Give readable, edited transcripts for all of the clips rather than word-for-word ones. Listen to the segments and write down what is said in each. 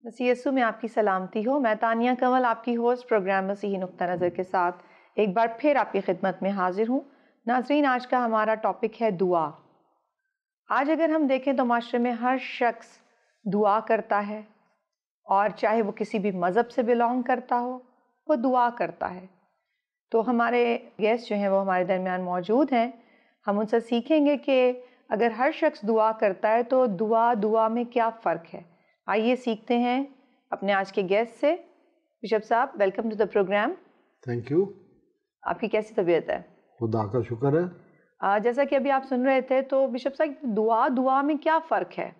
مسیح یسوع میں آپ کی سلامتی ہو۔ میں تانیہ کنول آپ کی ہوسٹ پروگرام مسیحی نقطہ نظر کے ساتھ ایک بار پھر آپ کی خدمت میں حاضر ہوں۔ ناظرین، آج کا ہمارا ٹاپک ہے دعا۔ آج اگر ہم دیکھیں تو معاشرے میں ہر شخص دعا کرتا ہے، اور چاہے وہ کسی بھی مذہب سے بلانگ کرتا ہو، وہ دعا کرتا ہے۔ تو ہمارے گیسٹ جو ہیں وہ ہمارے درمیان موجود ہیں۔ ہم ان سے سیکھیں گے کہ اگر ہر شخص دعا کرتا ہے تو دعا میں کیا فرق ہے۔ آئیے سیکھتے ہیں اپنے آج کے گیسٹ سے۔ بشپ صاحب، welcome to the program. Thank you. آپ کی کیسی طبیعت ہے؟ خدا کا شکر ہے۔ جیسا کہ ابھی آپ سن رہے تھے تو بشپ صاحب، دعا میں کیا فرق ہے؟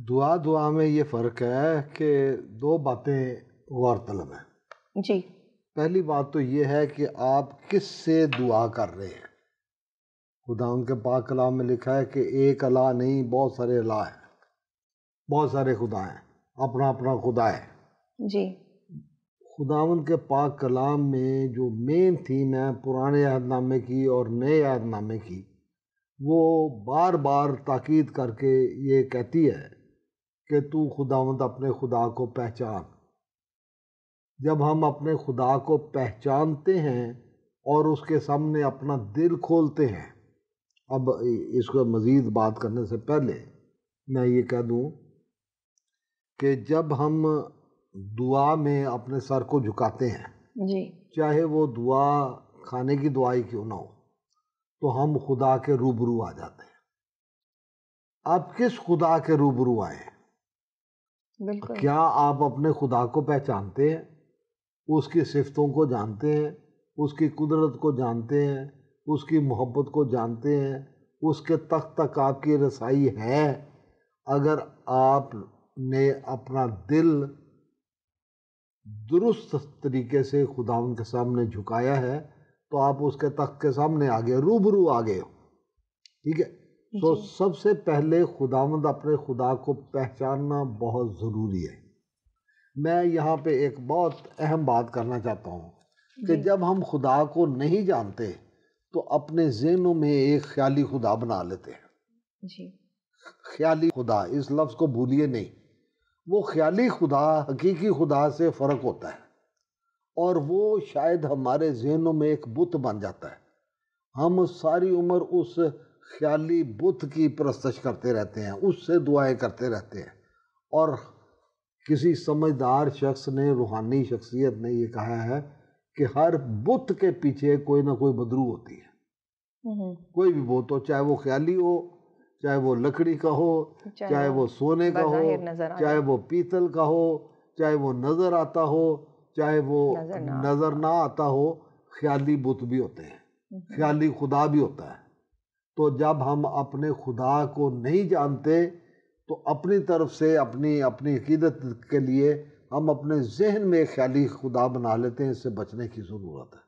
دعا میں یہ فرق ہے کہ دو باتیں غور طلب ہیں۔ جی۔ پہلی بات تو یہ ہے کہ آپ کس سے دعا کر رہے ہیں۔ خدا ان کے پاک کلام میں لکھا ہے کہ ایک الہ نہیں، بہت سارے الہ ہیں، بہت سارے خدا ہیں، اپنا اپنا خدا ہے۔ جی۔ خداوند کے پاک کلام میں جو مین تھیم ہے پرانے عہد نامے کی اور نئے عہد نامے کی، وہ بار بار تاکید کر کے یہ کہتی ہے کہ تو خداوند اپنے خدا کو پہچان۔ جب ہم اپنے خدا کو پہچانتے ہیں اور اس کے سامنے اپنا دل کھولتے ہیں، اب اس کو مزید بات کرنے سے پہلے میں یہ کہہ دوں کہ جب ہم دعا میں اپنے سر کو جھکاتے ہیں، جی، چاہے وہ دعا کھانے کی دعائی کیوں نہ ہو، تو ہم خدا کے روبرو آ جاتے ہیں۔ آپ کس خدا کے روبرو آئے ہیں؟ بالکل۔ کیا آپ اپنے خدا کو پہچانتے ہیں؟ اس کی صفتوں کو جانتے ہیں، اس کی قدرت کو جانتے ہیں، اس کی محبت کو جانتے ہیں، اس کے تک آپ کی رسائی ہے؟ اگر آپ نے اپنا دل درست طریقے سے خداوند کے سامنے جھکایا ہے تو آپ اس کے تخت کے سامنے آگے روبرو آگے ہو۔ ٹھیک ہے؟ تو سب سے پہلے خداوند اپنے خدا کو پہچاننا بہت ضروری ہے۔ میں یہاں پہ ایک بہت اہم بات کرنا چاہتا ہوں کہ جب ہم خدا کو نہیں جانتے تو اپنے ذہنوں میں ایک خیالی خدا بنا لیتے ہیں۔ جی۔ خیالی خدا، اس لفظ کو بھولیے نہیں۔ وہ خیالی خدا حقیقی خدا سے فرق ہوتا ہے، اور وہ شاید ہمارے ذہنوں میں ایک بت بن جاتا ہے۔ ہم ساری عمر اس خیالی بت کی پرستش کرتے رہتے ہیں، اس سے دعائیں کرتے رہتے ہیں۔ اور کسی سمجھدار شخص نے، روحانی شخصیت نے یہ کہا ہے کہ ہر بت کے پیچھے کوئی نہ کوئی بدرو ہوتی ہے۔ کوئی بھی بت ہو، چاہے وہ خیالی ہو، چاہے وہ لکڑی کا ہو، چاہے وہ سونے کا ہو، چاہے وہ پیتل کا ہو، چاہے وہ نظر آتا ہو، چاہے وہ نظر نہ آتا ہو، خیالی بت بھی ہوتے ہیں، خیالی خدا بھی ہوتا ہے۔ تو جب ہم اپنے خدا کو نہیں جانتے تو اپنی طرف سے اپنی عقیدت کے لیے ہم اپنے ذہن میں خیالی خدا بنا لیتے ہیں۔ اس سے بچنے کی ضرورت ہے۔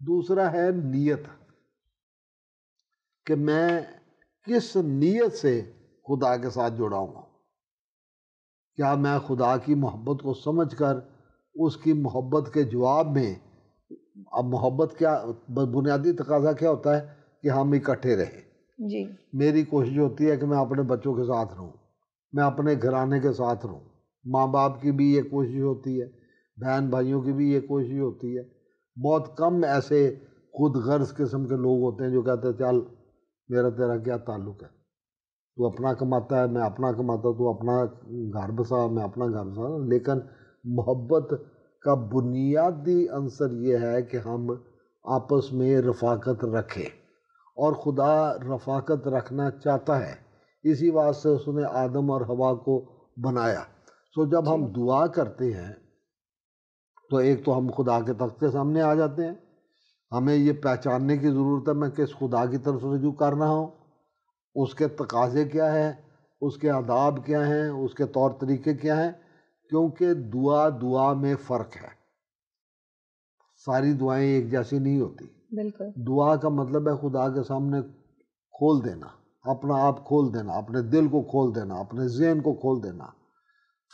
دوسرا ہے نیت، کہ میں کس نیت سے خدا کے ساتھ جڑا ہوں۔ کیا میں خدا کی محبت کو سمجھ کر اس کی محبت کے جواب میں، اب محبت کیا بنیادی تقاضا کیا ہوتا ہے کہ ہم اکٹھے رہیں۔ جی۔ میری کوشش ہوتی ہے کہ میں اپنے بچوں کے ساتھ رہوں، میں اپنے گھرانے کے ساتھ رہوں۔ ماں باپ کی بھی یہ کوشش ہوتی ہے، بہن بھائیوں کی بھی یہ کوشش ہوتی ہے۔ بہت کم ایسے خود غرض قسم کے لوگ ہوتے ہیں جو کہتے ہیں چل میرا تیرا کیا تعلق ہے، تو اپنا کماتا ہے، میں اپنا کماتا ہوں، تو اپنا گھر بسا، میں اپنا گھر بسا۔ لیکن محبت کا بنیادی عنصر یہ ہے کہ ہم آپس میں رفاقت رکھیں، اور خدا رفاقت رکھنا چاہتا ہے، اسی واسطے اس نے آدم اور حوا کو بنایا۔ سو جب ہم دعا کرتے ہیں تو ایک تو ہم خدا کے تخت کے سامنے آ جاتے ہیں۔ ہمیں یہ پہچاننے کی ضرورت ہے میں کس خدا کی طرف رجوع کر رہا ہوں، اس کے تقاضے کیا ہیں، اس کے آداب کیا ہیں، اس کے طور طریقے کیا ہیں، کیونکہ دعا میں فرق ہے۔ ساری دعائیں ایک جیسی نہیں ہوتی۔ بالکل۔ دعا کا مطلب ہے خدا کے سامنے کھول دینا، اپنا آپ کھول دینا، اپنے دل کو کھول دینا، اپنے ذہن کو کھول دینا۔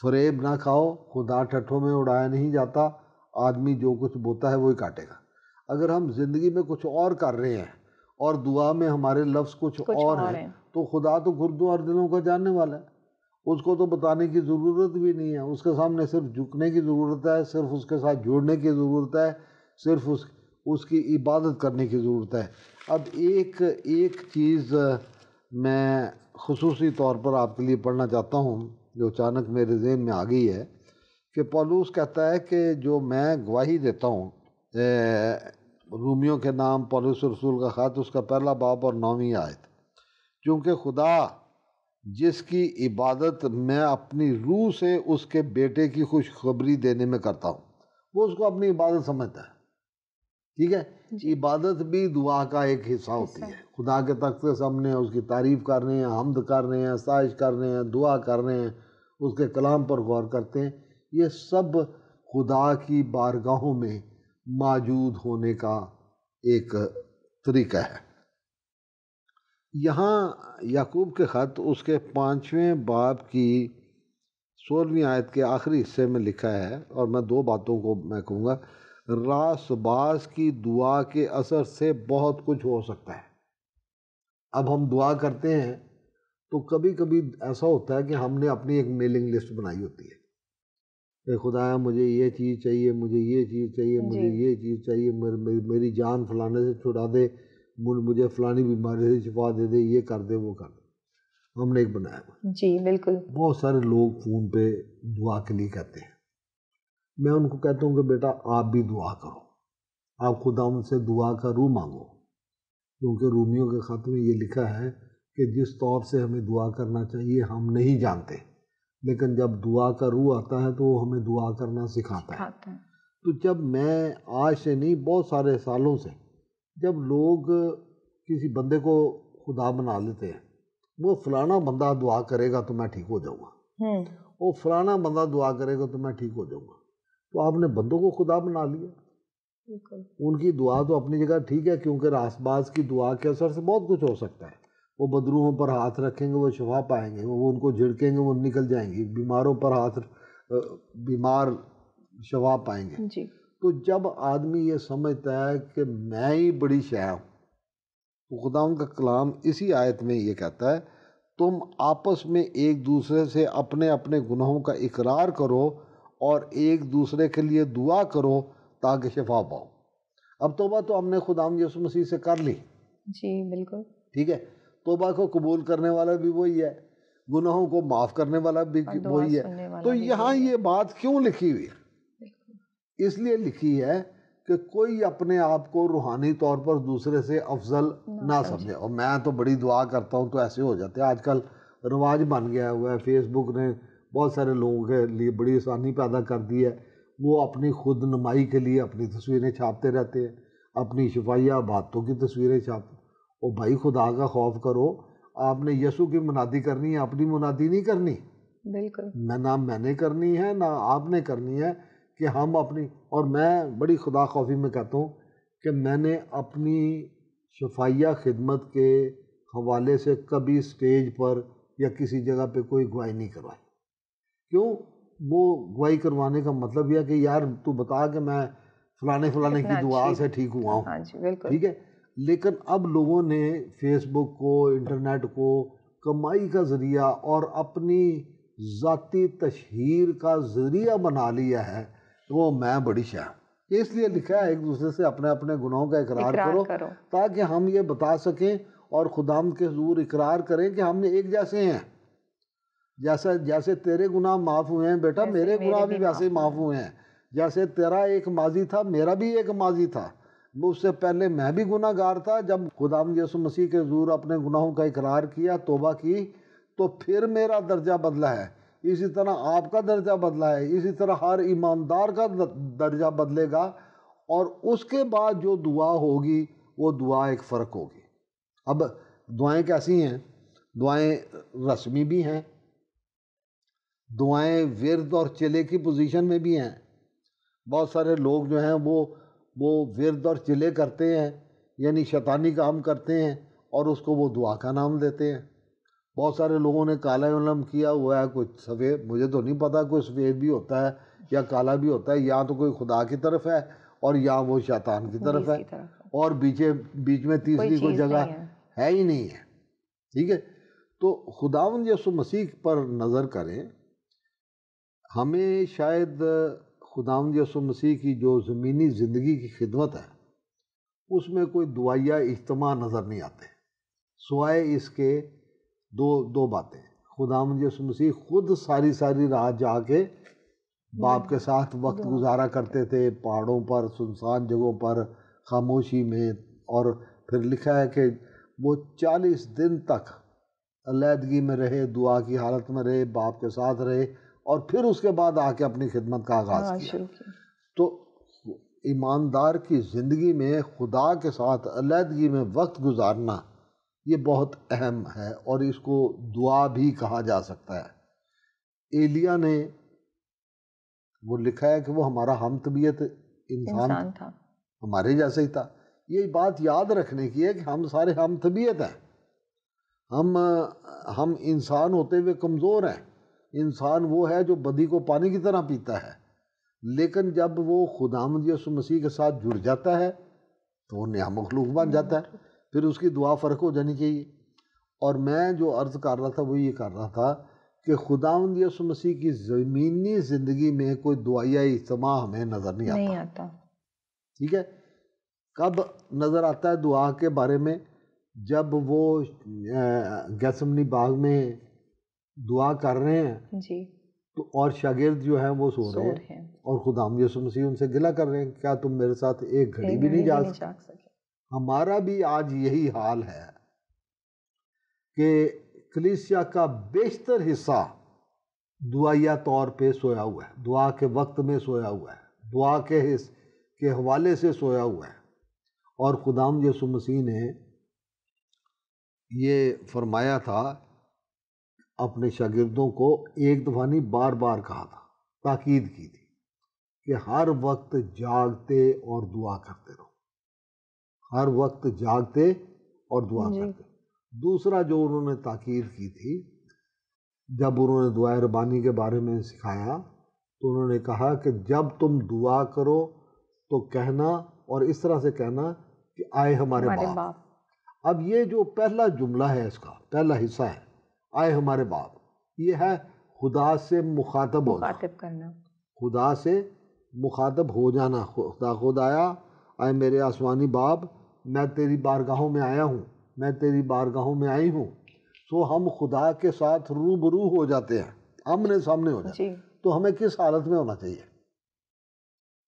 فریب نہ کھاؤ، خدا ٹھٹھوں میں اڑایا نہیں جاتا، آدمی جو کچھ بوتا ہے وہی کاٹے گا۔ اگر ہم زندگی میں کچھ اور کر رہے ہیں اور دعا میں ہمارے لفظ کچھ اور ہیں تو خدا تو گردوں اور دلوں کا جاننے والا ہے۔ اس کو تو بتانے کی ضرورت بھی نہیں ہے، اس کے سامنے صرف جھکنے کی ضرورت ہے، صرف اس کے ساتھ جوڑنے کی ضرورت ہے، صرف اس کی عبادت کرنے کی ضرورت ہے۔ اب ایک چیز میں خصوصی طور پر آپ کے لیے پڑھنا چاہتا ہوں جو اچانک میرے ذہن میں آ گئی ہے، کہ پولس کہتا ہے کہ جو میں گواہی دیتا ہوں، رومیوں کے نام پولس رسول کا خط، اس کا پہلا باب اور 9ویں آیت، چونکہ خدا جس کی عبادت میں اپنی روح سے اس کے بیٹے کی خوشخبری دینے میں کرتا ہوں، وہ اس کو اپنی عبادت سمجھتا ہے، ٹھیک ہے؟ عبادت بھی دعا کا ایک حصہ ہوتی ہے۔ خدا کے تخت کے سامنے اس کی تعریف کر رہے ہیں، حمد کر رہے ہیں، ستائش کر رہے ہیں، دعا کر رہے ہیں، اس کے کلام پر غور کرتے ہیں، یہ سب خدا کی بارگاہوں میں موجود ہونے کا ایک طریقہ ہے۔ یہاں یعقوب کے خط اس کے 5ویں باب کی 16ویں آیت کے آخری حصے میں لکھا ہے، اور میں 2 باتوں کو میں کہوں گا۔ راست باز کی دعا کے اثر سے بہت کچھ ہو سکتا ہے۔ اب ہم دعا کرتے ہیں تو کبھی کبھی ایسا ہوتا ہے کہ ہم نے اپنی ایک میلنگ لسٹ بنائی ہوتی ہے کہ خدایا مجھے یہ چیز چاہیے، مجھے یہ چیز چاہیے، مجھے یہ چیز چاہیے، میری جان فلانے سے چھڑا دے، مجھے فلانی بیماری سے شفا دے دے، یہ کر دے، وہ کر دے۔ ہم نے ایک بنایا ہوا۔ جی بالکل۔ بہت سارے لوگ فون پہ دعا کے لیے کہتے ہیں، میں ان کو کہتا ہوں کہ بیٹا آپ بھی دعا کرو، آپ خدا ان سے دعا کا روح مانگو، کیونکہ رومیوں کے خط میں یہ لکھا ہے کہ جس طور سے ہمیں دعا کرنا چاہیے ہم نہیں جانتے، لیکن جب دعا کا روح آتا ہے تو وہ ہمیں دعا کرنا سکھاتا ہے۔ تو جب میں آج سے نہیں، بہت سارے سالوں سے، جب لوگ کسی بندے کو خدا بنا لیتے ہیں، وہ فلانا بندہ دعا کرے گا تو میں ٹھیک ہو جاؤں گا، وہ فلانا بندہ دعا کرے گا تو میں ٹھیک ہو جاؤں گا، تو آپ نے بندوں کو خدا بنا لیا۔ ان کی دعا تو اپنی جگہ ٹھیک ہے، کیونکہ راست باز کی دعا کے اثر سے بہت کچھ ہو سکتا ہے۔ وہ بدروحوں پر ہاتھ رکھیں گے، وہ شفا پائیں گے، وہ ان کو جھڑکیں گے، وہ نکل جائیں گی، بیماروں پر بیمار شفا پائیں گے۔ جی۔ تو جب آدمی یہ سمجھتا ہے کہ میں ہی بڑی شے ہوں، تو خدا ان کا کلام اسی آیت میں یہ کہتا ہے، تم آپس میں ایک دوسرے سے اپنے اپنے گناہوں کا اقرار کرو اور ایک دوسرے کے لیے دعا کرو تاکہ شفا پاؤ۔ اب توبہ تو ہم نے خدا یسوع مسیح سے کر لی، جی بالکل، ٹھیک ہے؟ توبہ کو قبول کرنے والا بھی وہی ہے، گناہوں کو معاف کرنے والا بھی وہی ہے۔ تو یہاں یہ بات کیوں لکھی ہوئی ہے؟ اس لیے لکھی ہے کہ کوئی اپنے آپ کو روحانی طور پر دوسرے سے افضل نہ سمجھے، اور میں تو بڑی دعا کرتا ہوں تو ایسے ہو جاتے ہیں۔ آج کل رواج بن گیا ہوا ہے، فیس بک نے بہت سارے لوگوں کے لیے بڑی آسانی پیدا کر دی ہے، وہ اپنی خود نمائی کے لیے اپنی تصویریں چھاپتے رہتے ہیں، اپنی شفائیہ باتوں کی تصویریں چھاپتے۔ او بھائی خدا کا خوف کرو، آپ نے یسوع کی منادی کرنی ہے، اپنی منادی نہیں کرنی۔ بالکل، نہ میں نے کرنی ہے نہ آپ نے کرنی ہے، کہ ہم اپنی، اور میں بڑی خدا خوفی میں کہتا ہوں کہ میں نے اپنی شفائیہ خدمت کے حوالے سے کبھی سٹیج پر یا کسی جگہ پہ کوئی گواہی نہیں کروائی۔ کیوں؟ وہ گواہی کروانے کا مطلب یہ ہے کہ یار تو بتا کہ میں فلانے کی دعا سے ٹھیک ہوا ہوں، ٹھیک ہے؟ لیکن اب لوگوں نے فیس بک کو، انٹرنیٹ کو کمائی کا ذریعہ اور اپنی ذاتی تشہیر کا ذریعہ بنا لیا ہے، وہ میں بڑی شاہ۔ اس لیے لکھا ہے ایک دوسرے سے اپنے اپنے گناہوں کا اقرار کرو تاکہ ہم یہ بتا سکیں اور خداوند کے حضور اقرار کریں کہ ہم نے ایک جیسے ہیں۔ جیسے تیرے گناہ معاف ہوئے ہیں بیٹا، میرے گناہ بھی ویسے ہی معاف ہوئے ہیں۔ جیسے تیرا ایک ماضی تھا، میرا بھی ایک ماضی تھا، اس سے پہلے میں بھی گناہ گار تھا۔ جب خداوند یسوع مسیح کے حضور اپنے گناہوں کا اقرار کیا، توبہ کی، تو پھر میرا درجہ بدلا ہے۔ اسی طرح آپ کا درجہ بدلا ہے، اسی طرح ہر ایماندار کا درجہ بدلے گا، اور اس کے بعد جو دعا ہوگی وہ دعا ایک فرق ہوگی۔ اب دعائیں کیسی ہیں؟ دعائیں رسمی بھی ہیں، دعائیں ورد اور چلے کی پوزیشن میں بھی ہیں۔ بہت سارے لوگ جو ہیں وہ ورد اور چلے کرتے ہیں، یعنی شیطانی کام کرتے ہیں، اور اس کو وہ دعا کا نام دیتے ہیں۔ بہت سارے لوگوں نے کالا علم کیا ہوا ہے، کوئی سفید، مجھے تو نہیں پتا کوئی سفید بھی ہوتا ہے یا کالا بھی ہوتا ہے، یا تو کوئی خدا کی طرف ہے اور یا وہ شیطان کی طرف ہے، اور بیچ میں تیسری کوئی جگہ ہے ہی نہیں ہے، ٹھیک ہے؟ تو خداوند یسوع مسیح پر نظر کریں. ہمیں شاید خداوند یسوع مسیح کی جو زمینی زندگی کی خدمت ہے اس میں کوئی دعائیہ اجتماع نظر نہیں آتے، سوائے اس کے دو باتیں. خداوند یسوع مسیح خود ساری رات جا کے باپ کے ساتھ وقت گزارا کرتے تھے، پہاڑوں پر، سنسان جگہوں پر، خاموشی میں. اور پھر لکھا ہے کہ وہ 40 دن تک علیحدگی میں رہے، دعا کی حالت میں رہے، باپ کے ساتھ رہے، اور پھر اس کے بعد آ کے اپنی خدمت کا آغاز کیا. تو ایماندار کی زندگی میں خدا کے ساتھ علیحدگی میں وقت گزارنا یہ بہت اہم ہے، اور اس کو دعا بھی کہا جا سکتا ہے. ایلیا نے، وہ لکھا ہے کہ وہ ہمارا ہم طبیعت انسان تھا، ہمارے جیسا ہی تھا. یہ بات یاد رکھنے کی ہے کہ ہم سارے ہم طبیعت ہیں. ہم انسان ہوتے ہوئے کمزور ہیں. انسان وہ ہے جو بدی کو پانی کی طرح پیتا ہے، لیکن جب وہ خداوند یسوع مسیح کے ساتھ جڑ جاتا ہے تو وہ نیا مخلوق بن جاتا ہے. پھر اس کی دعا فرق ہو جانی چاہیے. اور میں جو عرض کر رہا تھا وہ یہ کر رہا تھا کہ خداوند یسوع مسیح کی زمینی زندگی میں کوئی دعائیہ اجتماع ہمیں نظر نہیں آتا. ٹھیک ہے. کب نظر آتا ہے دعا کے بارے میں؟ جب وہ گیسمنی باغ میں دعا کر رہے ہیں جی، تو اور شاگرد جو ہیں وہ سو رہے ہیں، اور خداوند یسوع مسیح ان سے گلہ کر رہے ہیں، کیا تم میرے ساتھ ایک گھڑی بھی نہیں جاگ سکتے؟ ہمارا بھی آج یہی حال ہے کہ کلیسیا کا بیشتر حصہ دعائیہ طور پہ سویا ہوا ہے، دعا کے وقت میں سویا ہوا ہے، دعا کے حوالے سے سویا ہوا ہے. اور خداوند یسوع مسیح نے یہ فرمایا تھا، اپنے شاگردوں کو ایک دفعہ نہیں بار بار کہا تھا، تاکید کی تھی کہ ہر وقت جاگتے اور دعا کرتے رہو. ہر وقت جاگتے اور دعا کرتے. دوسرا جو انہوں نے تاکید کی تھی، جب انہوں نے دعائے ربانی کے بارے میں سکھایا تو انہوں نے کہا کہ جب تم دعا کرو تو کہنا، اور اس طرح سے کہنا کہ آئے ہمارے باپ. اب یہ جو پہلا جملہ ہے، اس کا پہلا حصہ ہے آئے ہمارے باپ، یہ ہے خدا سے مخاطب کرنا، خدا سے مخاطب ہو جانا. خدا آیا، آئے میرے آسمانی باپ، میں تیری بارگاہوں میں آیا ہوں، میں تیری بارگاہوں میں آئی ہوں. سو ہم خدا کے ساتھ روبرو ہو جاتے ہیں، آمنے سامنے ہو جاتے ہیں. تو ہمیں کس حالت میں ہونا چاہیے؟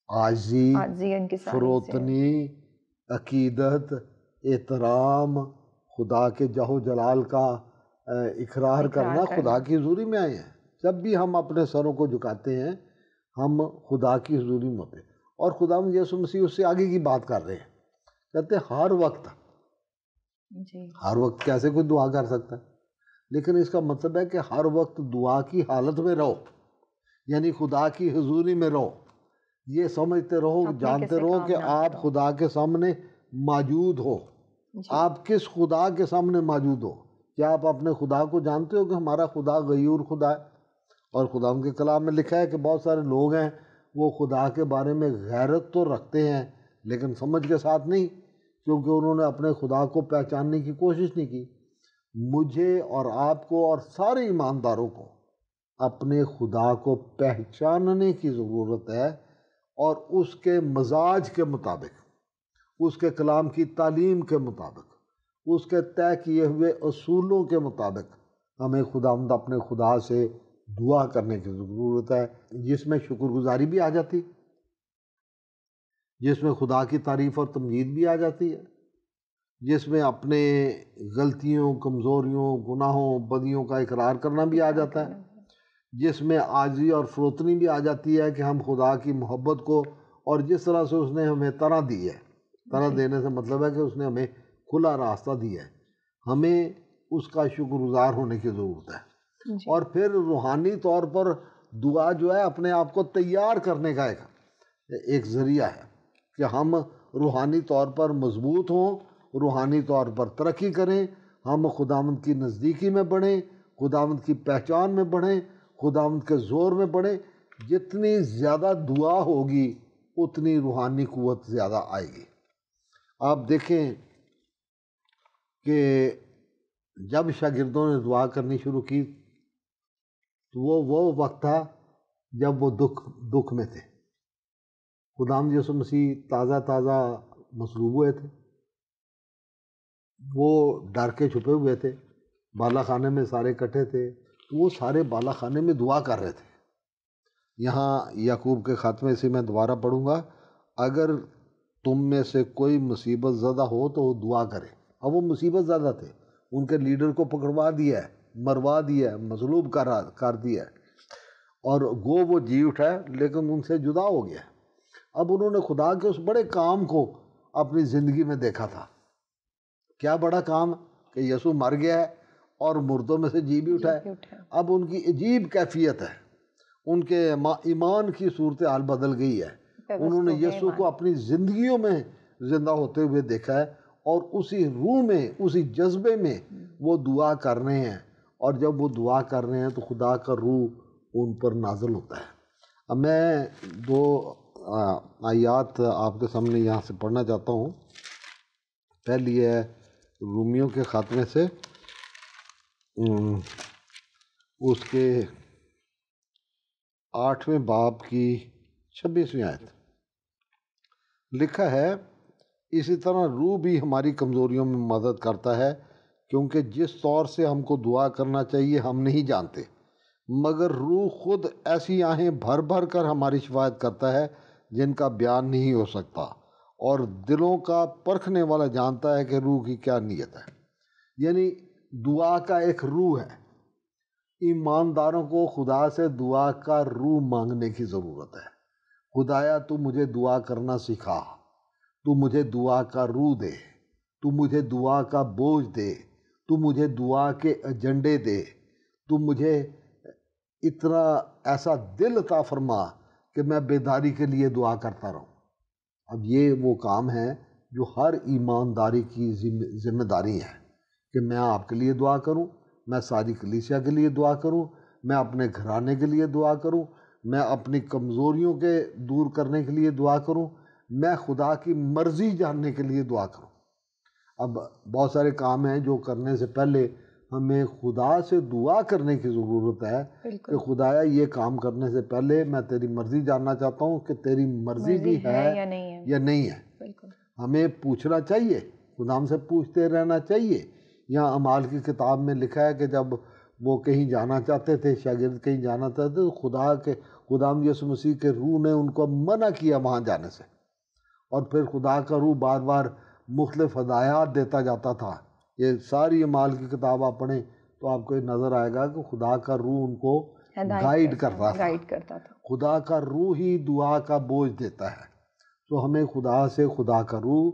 عاجزی، فروتنی، عقیدت، احترام، خدا کے جاہ و جلال کا اقرار کرنا. خدا کی حضوری میں آئے ہیں. جب بھی ہم اپنے سروں کو جھکاتے ہیں ہم خدا کی حضوری میں ہوتے ہیں. اور خداوند یسوع مسیح اس سے آگے کی بات کر رہے ہیں، کہتے ہیں ہر وقت. ہر وقت کیسے کوئی دعا کر سکتا ہے؟ لیکن اس کا مطلب ہے کہ ہر وقت دعا کی حالت میں رہو، یعنی خدا کی حضوری میں رہو. یہ سمجھتے رہو، جانتے رہو کہ آپ خدا کے سامنے موجود ہو. آپ کس خدا کے سامنے موجود ہو؟ کیا آپ اپنے خدا کو جانتے ہو کہ ہمارا خدا غیور خدا ہے؟ اور خدا ان کے کلام میں لکھا ہے کہ بہت سارے لوگ ہیں وہ خدا کے بارے میں غیرت تو رکھتے ہیں لیکن سمجھ کے ساتھ نہیں، کیونکہ انہوں نے اپنے خدا کو پہچاننے کی کوشش نہیں کی. مجھے اور آپ کو اور سارے ایمانداروں کو اپنے خدا کو پہچاننے کی ضرورت ہے، اور اس کے مزاج کے مطابق، اس کے کلام کی تعلیم کے مطابق، اس کے طے کیے ہوئے اصولوں کے مطابق ہمیں خداوند اپنے خدا سے دعا کرنے کی ضرورت ہے، جس میں شکر گزاری بھی آ جاتی، جس میں خدا کی تعریف اور تمجید بھی آ جاتی ہے، جس میں اپنے غلطیوں، کمزوریوں، گناہوں، بدیوں کا اقرار کرنا بھی آ جاتا ہے، جس میں عاجزی اور فروتنی بھی آ جاتی ہے کہ ہم خدا کی محبت کو، اور جس طرح سے اس نے ہمیں طرح دی ہے، طرح دینے سے مطلب ہے کہ اس نے ہمیں کھلا راستہ دیا ہے، ہمیں اس کا شکر گزار ہونے کی ضرورت ہے. اور پھر روحانی طور پر دعا جو ہے اپنے آپ کو تیار کرنے کا ایک ذریعہ ہے کہ ہم روحانی طور پر مضبوط ہوں، روحانی طور پر ترقی کریں، ہم خداوند کی نزدیکی میں بڑھیں، خداوند کی پہچان میں بڑھیں، خداوند کے زور میں بڑھیں. جتنی زیادہ دعا ہوگی اتنی روحانی قوت زیادہ آئے گی. آپ دیکھیں کہ جب شاگردوں نے دعا کرنی شروع کی تو وہ وقت تھا جب وہ دکھ میں تھے. خداوند یسوع مسیح تازہ مصلوب ہوئے تھے، وہ ڈر کے چھپے ہوئے تھے، بالا خانے میں سارے اکٹھے تھے، وہ سارے بالا خانے میں دعا کر رہے تھے. یہاں یعقوب کے خط میں سے میں دوبارہ پڑھوں گا، اگر تم میں سے کوئی مصیبت زدہ ہو تو وہ دعا کرے. اب وہ مصیبت زدہ تھے، ان کے لیڈر کو پکڑوا دیا ہے، مروا دیا ہے، مصلوب کر دیا ہے، اور وہ جی اٹھا ہے لیکن ان سے جدا ہو گیا. اب انہوں نے خدا کے اس بڑے کام کو اپنی زندگی میں دیکھا تھا. کیا بڑا کام کہ یسوع مر گیا ہے اور مردوں میں سے جی بھی اٹھا ہے. اب ان کی عجیب کیفیت ہے، ان کے ایمان کی صورتحال بدل گئی ہے. انہوں نے یسوع کو اپنی زندگیوں میں زندہ ہوتے ہوئے دیکھا ہے، اور اسی روح میں، اسی جذبے میں وہ دعا کر رہے ہیں. اور جب وہ دعا کر رہے ہیں تو خدا کا روح ان پر نازل ہوتا ہے. اب میں 2 آیات آپ کے سامنے یہاں سے پڑھنا چاہتا ہوں. پہلی ہے رومیوں کے خط میں سے اس کے 8ویں باب کی 26ویں آیت. لکھا ہے، اسی طرح روح بھی ہماری کمزوریوں میں مدد کرتا ہے، کیونکہ جس طور سے ہم کو دعا کرنا چاہیے ہم نہیں جانتے، مگر روح خود ایسی آہیں بھر بھر کر ہماری شفاعت کرتا ہے جن کا بیان نہیں ہو سکتا، اور دلوں کا پرکھنے والا جانتا ہے کہ روح کی کیا نیت ہے. یعنی دعا کا ایک روح ہے. ایمانداروں کو خدا سے دعا کا روح مانگنے کی ضرورت ہے. خدایا تو مجھے دعا کرنا سکھا، تو مجھے دعا کا روح دے، تو مجھے دعا کا بوجھ دے، تو مجھے دعا کے ایجنڈے دے، تو مجھے اتنا ایسا دل عطا فرما کہ میں بیداری کے لیے دعا کرتا رہوں. اب یہ وہ کام ہے جو ہر ایمانداری کی ذمہ داری ہے کہ میں آپ کے لیے دعا کروں، میں ساری کلیسیا کے لیے دعا کروں، میں اپنے گھرانے کے لیے دعا کروں، میں اپنی کمزوریوں کے دور کرنے کے لیے دعا کروں، میں خدا کی مرضی جاننے کے لیے دعا کروں. اب بہت سارے کام ہیں جو کرنے سے پہلے ہمیں خدا سے دعا کرنے کی ضرورت ہے کہ خدایا یہ کام کرنے سے پہلے میں تیری مرضی جاننا چاہتا ہوں کہ تیری مرضی بھی ہے یا نہیں ہے. ہمیں پوچھنا چاہیے، خدا ہم سے پوچھتے رہنا چاہیے. یہاں اعمال کی کتاب میں لکھا ہے کہ جب وہ کہیں جانا چاہتے تھے، شاگرد کہیں جانا چاہتے تھے، تو خداوند یسوع مسیح کے روح نے ان کو منع کیا وہاں جانے سے. اور پھر خدا کا روح بار بار مختلف ہدایات دیتا جاتا تھا. یہ ساری اعمال کی کتاب آپ پڑھیں تو آپ کو نظر آئے گا کہ خدا کا روح ان کو گائیڈ کرتا تھا. خدا کا روح ہی دعا کا بوجھ دیتا ہے. تو ہمیں خدا سے خدا کا روح،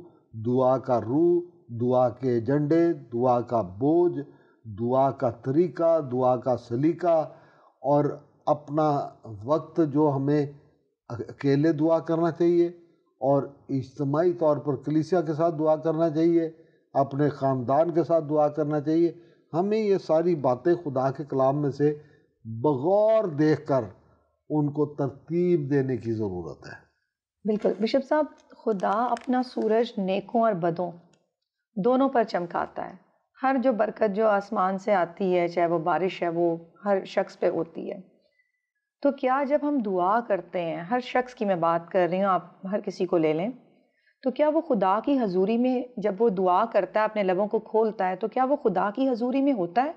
دعا کے ایجنڈے، دعا کا بوجھ، دعا کا طریقہ، دعا کا سلیقہ، اور اپنا وقت جو ہمیں اکیلے دعا کرنا چاہیے اور اجتماعی طور پر کلیسیا کے ساتھ دعا کرنا چاہیے، اپنے خاندان کے ساتھ دعا کرنا چاہیے. ہمیں یہ ساری باتیں خدا کے کلام میں سے بغور دیکھ کر ان کو ترتیب دینے کی ضرورت ہے. بالکل بشپ صاحب، خدا اپنا سورج نیکوں اور بدوں دونوں پر چمکاتا ہے. ہر جو برکت جو آسمان سے آتی ہے، چاہے وہ بارش ہے، وہ ہر شخص پہ ہوتی ہے. تو کیا جب ہم دعا کرتے ہیں، ہر شخص کی میں بات کر رہی ہوں، آپ ہر کسی کو لے لیں، تو کیا وہ خدا کی حضوری میں جب وہ دعا کرتا ہے، اپنے لبوں کو کھولتا ہے، تو کیا وہ خدا کی حضوری میں ہوتا ہے؟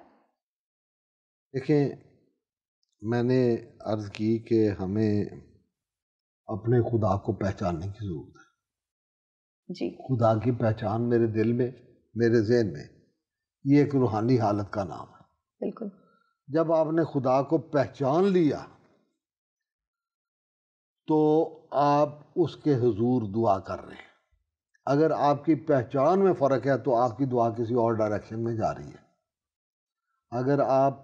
دیکھیں، میں نے عرض کی کہ ہمیں اپنے خدا کو پہچاننے کی ضرورت ہے. جی. خدا کی پہچان میرے دل میں، میرے ذہن میں، یہ ایک روحانی حالت کا نام ہے. بالکل. جب آپ نے خدا کو پہچان لیا تو آپ اس کے حضور دعا کر رہے ہیں. اگر آپ کی پہچان میں فرق ہے تو آپ کی دعا کسی اور ڈائریکشن میں جا رہی ہے. اگر آپ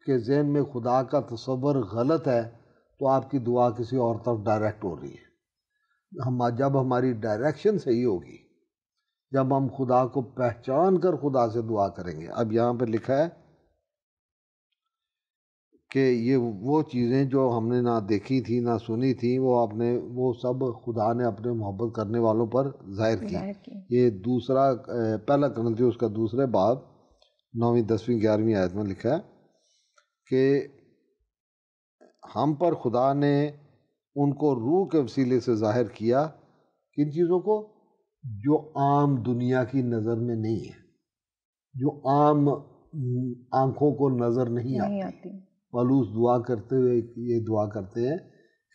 کے ذہن میں خدا کا تصور غلط ہے تو آپ کی دعا کسی اور طرف ڈائریکٹ ہو رہی ہے. جب ہماری ڈائریکشن صحیح ہوگی، جب ہم خدا کو پہچان کر خدا سے دعا کریں گے. اب یہاں پہ لکھا ہے کہ یہ وہ چیزیں جو ہم نے نہ دیکھی تھی نہ سنی تھی، وہ سب خدا نے اپنے محبت کرنے والوں پر ظاہر کی. یہ پہلا کرنتھیوس کا 2 باب 9ویں 10ویں 11ویں آیت میں لکھا ہے کہ ہم پر خدا نے ان کو روح کے وسیلے سے ظاہر کیا، کن چیزوں کو؟ جو عام دنیا کی نظر میں نہیں ہے، جو عام آنکھوں کو نظر نہیں آتی۔ پالوس دعا کرتے ہوئے یہ دعا کرتے ہیں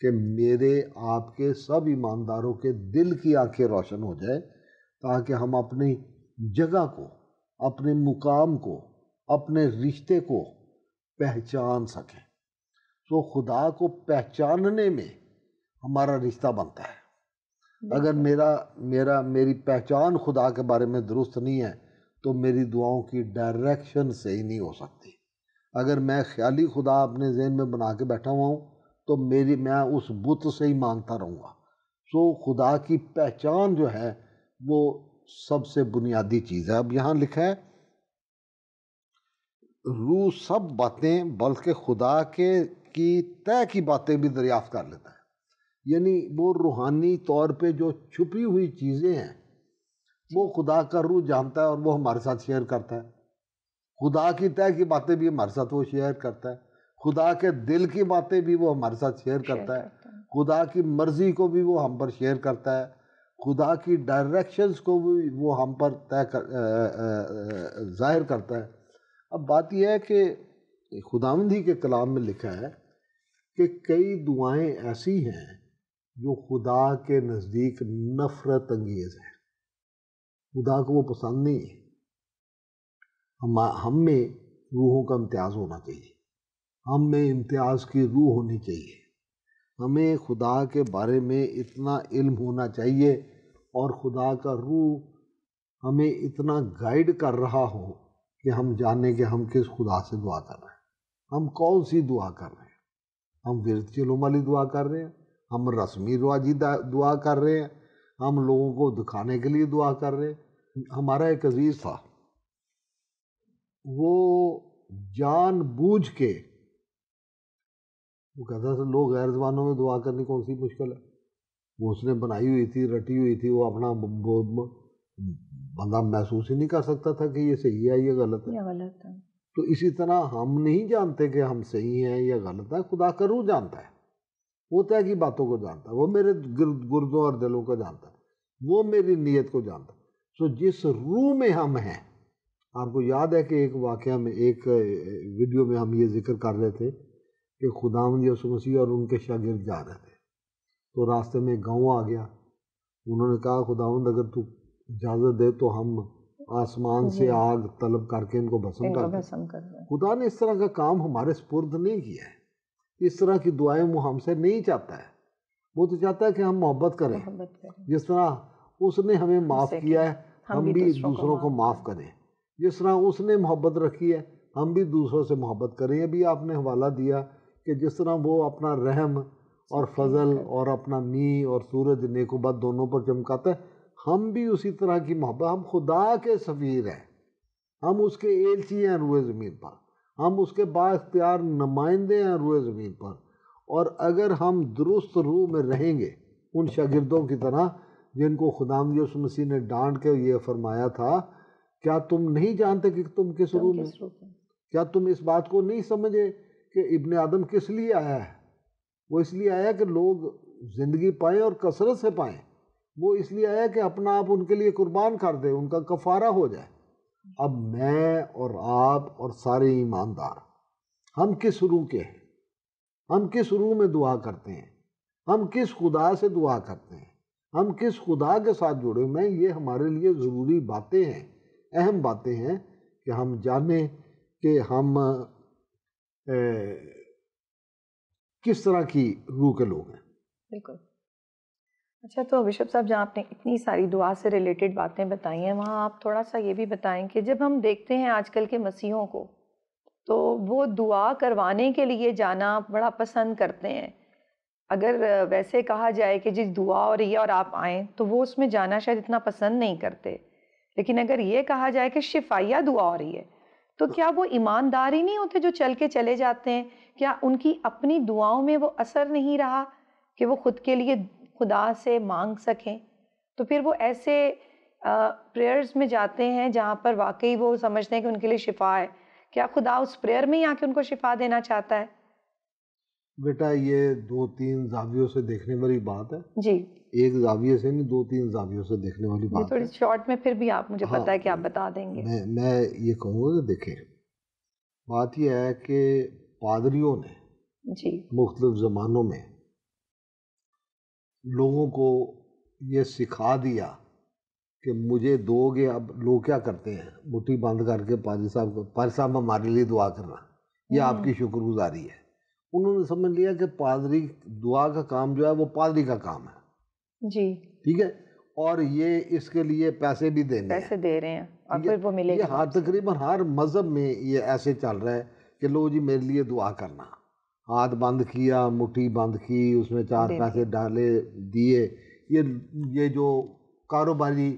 کہ میرے آپ کے سب ایمانداروں کے دل کی آنکھیں روشن ہو جائے، تاکہ ہم اپنی جگہ کو، اپنے مقام کو، اپنے رشتے کو پہچان سکیں۔ تو خدا کو پہچاننے میں ہمارا رشتہ بنتا ہے۔ اگر میری پہچان خدا کے بارے میں درست نہیں ہے تو میری دعاؤں کی ڈائریکشن صحیح نہیں ہو سکتی۔ اگر میں خیالی خدا اپنے ذہن میں بنا کے بیٹھا ہوا ہوں تو میں اس بت سے ہی مانگتا رہوں گا۔ سو خدا کی پہچان جو ہے وہ سب سے بنیادی چیز ہے۔ اب یہاں لکھا ہے روح سب باتیں بلکہ خدا کی طے کی باتیں بھی دریافت کر لیتا ہے، یعنی وہ روحانی طور پہ جو چھپی ہوئی چیزیں ہیں وہ خدا کا روح جانتا ہے اور وہ ہمارے ساتھ شیئر کرتا ہے۔ خدا کی طے کی باتیں بھی ہمارے ساتھ وہ شیئر کرتا ہے، خدا کے دل کی باتیں بھی وہ ہمارے ساتھ شیئر کرتا ہے، خدا کی مرضی کو بھی وہ ہم پر شیئر کرتا ہے، خدا کی ڈائریکشنز کو بھی وہ ہم پر ظاہر کرتا ہے۔ اب بات یہ ہے کہ خداوند ہی کے کلام میں لکھا ہے کہ کئی دعائیں ایسی ہیں جو خدا کے نزدیک نفرت انگیز ہیں، خدا کو وہ پسند نہیں ہے۔ ہم میں روحوں کا امتیاز ہونا چاہیے، ہم میں امتیاز کی روح ہونی چاہیے، ہمیں خدا کے بارے میں اتنا علم ہونا چاہیے اور خدا کا روح ہمیں اتنا گائیڈ کر رہا ہو کہ ہم جانیں کہ ہم کس خدا سے دعا کر رہے ہیں، ہم کون سی دعا کر رہے ہیں۔ ہم ورد چلوم والی دعا کر رہے ہیں، ہم رسمی رواجی دعا کر رہے ہیں، ہم لوگوں کو دکھانے کے لیے دعا کر رہے ہیں۔ ہمارا ایک عزیز تھا، وہ جان بوجھ کے وہ کہتا تھا لوگ غیر زبانوں میں دعا کرنی کون سی مشکل ہے، وہ اس نے بنائی ہوئی تھی، رٹی ہوئی تھی، وہ اپنا بندہ محسوس ہی نہیں کر سکتا تھا کہ یہ صحیح ہے یہ غلط ہے۔ تو اسی طرح ہم نہیں جانتے کہ ہم صحیح ہیں یا غلط ہیں، خدا کا روح جانتا ہے، وہ طے کی باتوں کو جانتا ہے، وہ میرے گردوں اور دلوں کو جانتا ہے، وہ میری نیت کو جانتا ہے۔ سو جس روح میں ہم ہیں، آپ کو یاد ہے کہ ایک واقعہ میں، ایک ویڈیو میں ہم یہ ذکر کر رہے تھے کہ خداوند یسوع مسیح اور ان کے شاگرد جا رہے تھے، تو راستے میں گاؤں آ گیا، انہوں نے کہا خداوند اگر تو اجازت دے تو ہم آسمان سے آگ طلب کر کے ان کو بھسم کر دیں۔ خدا نے اس طرح کا کام ہمارے سپرد نہیں کیا ہے، اس طرح کی دعائیں وہ ہم سے نہیں چاہتا ہے، وہ تو چاہتا ہے کہ ہم محبت کریں، جس طرح اس نے ہمیں معاف کیا ہے ہم بھی دوسروں کو معاف کریں، جس طرح اس نے محبت رکھی ہے ہم بھی دوسروں سے محبت کریں۔ ابھی آپ نے حوالہ دیا کہ جس طرح وہ اپنا رحم اور فضل اور اپنا می اور سورج نیک و بد دونوں پر چمکاتا ہے، ہم بھی اسی طرح کی محبت، ہم خدا کے سفیر ہیں، ہم اس کے ایلچی ہیں روئے زمین پر، ہم اس کے با اختیار نمائندے ہیں روئے زمین پر، اور اگر ہم درست روح میں رہیں گے ان شاگردوں کی طرح جن کو خداوند یسوع مسیح نے ڈانٹ کے یہ فرمایا تھا کیا تم نہیں جانتے کہ تم کس روح میں، کیا تم اس بات کو نہیں سمجھے کہ ابن آدم کس لیے آیا ہے؟ وہ اس لیے آیا کہ لوگ زندگی پائیں اور کثرت سے پائیں، وہ اس لیے آیا کہ اپنا آپ ان کے لیے قربان کر دے، ان کا کفارہ ہو جائے۔ اب میں اور آپ اور سارے ایماندار ہم کس روح کے ہیں، ہم کس روح میں دعا کرتے ہیں، ہم کس خدا سے دعا کرتے ہیں، ہم کس خدا کے ساتھ جڑے ہوئے ہیں، یہ ہمارے لیے ضروری باتیں ہیں، اہم باتیں ہیں کہ ہم جانیں کہ ہم کس طرح کی روح کے لوگ ہیں۔ بالکل۔ اچھا، تو بشپ صاحب جہاں آپ نے اتنی ساری دعا سے ریلیٹڈ باتیں بتائی ہیں، وہاں آپ تھوڑا سا یہ بھی بتائیں کہ جب ہم دیکھتے ہیں آج کل کے مسیحوں کو تو وہ دعا کروانے کے لیے جانا بڑا پسند کرتے ہیں۔ اگر ویسے کہا جائے کہ جس دعا ہو رہی ہے اور آپ آئیں تو وہ اس میں جانا شاید اتنا پسند نہیں کرتے، لیکن اگر یہ کہا جائے کہ شفائیہ دعا ہو رہی ہے تو کیا وہ ایماندار ہی نہیں ہوتے جو چل کے چلے جاتے ہیں؟ کیا ان کی اپنی دعاؤں میں وہ اثر نہیں رہا کہ وہ خود کے لیے خدا سے مانگ سکیں؟ تو پھر وہ ایسے پریئرز میں جاتے ہیں جہاں پر واقعی وہ سمجھتے ہیں کہ ان کے لیے شفا ہے، کیا خدا اس پریئر میں ہی آ کے ان کو شفا دینا چاہتا ہے؟ بیٹا یہ 2-3 زاویوں سے دیکھنے والی بات ہے جی، ایک زاویے سے نہیں 2-3 زاویوں سے دیکھنے والی یہ بات تھوڑی ہے. شارٹ میں پھر بھی آپ مجھے ہاں پتہ ہے کہ آپ بتا دیں گے. میں یہ کہوں گا کہ دیکھیں بات یہ ہے کہ پادریوں نے جی مختلف زمانوں میں لوگوں کو یہ سکھا دیا کہ مجھے دو گے. اب لوگ کیا کرتے ہیں مٹھی بند کر کے پادری صاحب ہمارے لیے دعا کرنا یہ آپ کی شکر گزاری ہے. انہوں نے سمجھ لیا کہ پادری دعا کا کام جو ہے وہ پادری کا کام ہے. جی ٹھیک ہے، اور یہ اس کے لیے پیسے بھی دینے ہیں. پیسے دے رہے ہیں اور پھر وہ ملے یہ گا. تقریباً ہر مذہب میں یہ ایسے چل رہا ہے کہ لو جی میرے لیے دعا کرنا. ہاتھ بند کیا، مٹھی بند کی، اس میں 4 پیسے ڈالے دیے. یہ جو کاروباری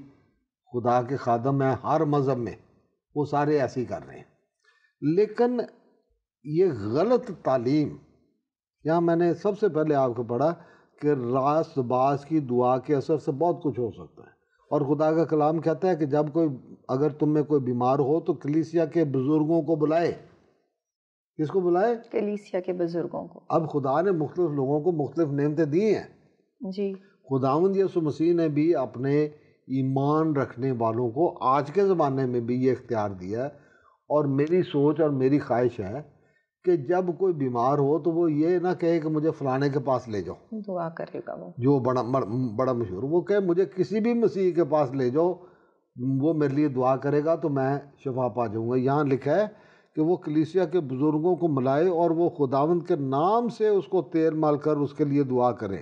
خدا کے خادم ہیں ہر مذہب میں وہ سارے ایسے ہی کر رہے ہیں. لیکن یہ غلط تعلیم، یہاں میں نے سب سے پہلے آپ کو پڑھا کہ راست باز کی دعا کے اثر سے بہت کچھ ہو سکتا ہے. اور خدا کا کلام کہتا ہے کہ جب اگر تم میں کوئی بیمار ہو تو کلیسیا کے بزرگوں کو بلائے. کس کو بلائے؟ کلیسیا کے بزرگوں کو. اب خدا نے مختلف لوگوں کو مختلف نعمتیں دی ہیں. جی خداوند یسوع مسیح نے بھی اپنے ایمان رکھنے والوں کو آج کے زمانے میں بھی یہ اختیار دیا ہے. اور میری سوچ اور میری خواہش ہے کہ جب کوئی بیمار ہو تو وہ یہ نہ کہے کہ مجھے فلانے کے پاس لے جاؤ، دعا کرے گا وہ جو بڑا مشہور، وہ کہے مجھے کسی بھی مسیح کے پاس لے جاؤ، وہ میرے لیے دعا کرے گا تو میں شفا پا جاؤں گا. یہاں لکھا ہے کہ وہ کلیسیا کے بزرگوں کو ملائے اور وہ خداوند کے نام سے اس کو تیل مال کر اس کے لیے دعا کریں.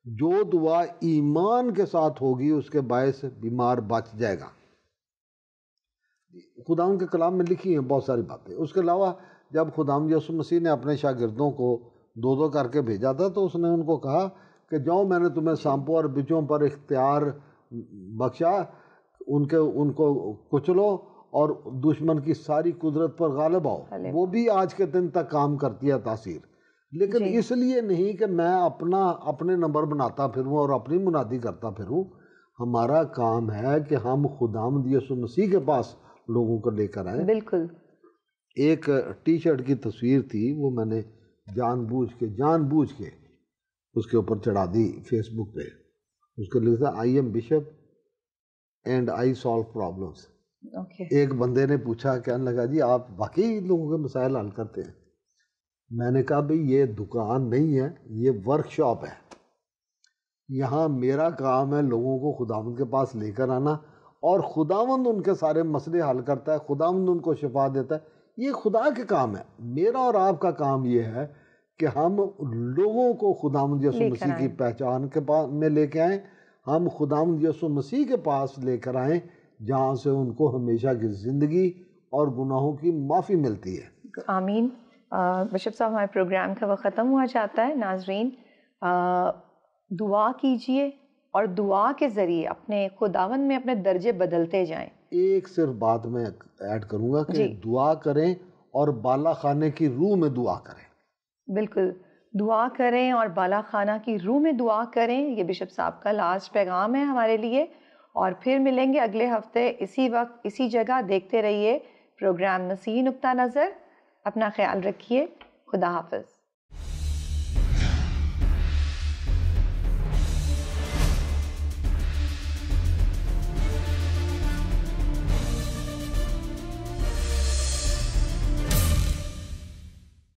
جو دعا ایمان کے ساتھ ہوگی اس کے باعث بیمار بچ جائے گا. خداوند کے کلام میں لکھی ہیں بہت ساری باتیں. اس کے علاوہ جب خداوند یسوع مسیح نے اپنے شاگردوں کو 2 کر کے بھیجا تھا تو اس نے ان کو کہا کہ جاؤ، میں نے تمہیں سانپوں اور بچوں پر اختیار بخشا، ان کو کچلو اور دشمن کی ساری قدرت پر غالب آؤ. وہ بھی آج کے دن تک کام کرتی ہے تاثیر. لیکن اس لیے نہیں کہ میں اپنے نمبر بناتا پھروں اور اپنی منادی کرتا پھروں. ہمارا کام ہے کہ ہم خداوند یسوع مسیح کے پاس لوگوں کو لے کر آئیں. بالکل. ایک ٹی شرٹ کی تصویر تھی، وہ میں نے جان بوجھ کے اس کے اوپر چڑھا دی فیس بک پہ. اس کے لکھا I am bishop and I solve problems. ایک بندے نے پوچھا، کہنے لگا جی آپ واقعی لوگوں کے مسائل حل کرتے ہیں؟ میں نے کہا بھئی یہ دکان نہیں ہے، یہ ورک شاپ ہے. یہاں میرا کام ہے لوگوں کو خداوند کے پاس لے کر آنا، اور خداوند ان کے سارے مسئلے حل کرتا ہے، خداوند ان کو شفا دیتا ہے. یہ خدا کے کام ہے. میرا اور آپ کا کام یہ ہے کہ ہم لوگوں کو خداوند یسوع مسیح کی پہچان کے پاس میں لے کے آئیں. ہم خداوند یسوع مسیح کے پاس لے کر آئیں جہاں سے ان کو ہمیشہ کی زندگی اور گناہوں کی معافی ملتی ہے. آمین. بشپ صاحب ہمارے پروگرام کا وقت ختم ہوا جاتا ہے. ناظرین دعا کیجئے اور دعا کے ذریعے اپنے خداوند میں اپنے درجے بدلتے جائیں. ایک صرف بات میں ایڈ کروں گا کہ دعا کریں اور بالا خانے کی روح میں دعا کریں. بالکل، دعا کریں اور بالا خانہ کی روح میں دعا کریں. یہ بشپ صاحب کا لاسٹ پیغام ہے ہمارے لیے. اور پھر ملیں گے اگلے ہفتے اسی وقت اسی جگہ. دیکھتے رہیے پروگرام مسیحی نقطہ نظر. اپنا خیال رکھیے. خدا حافظ.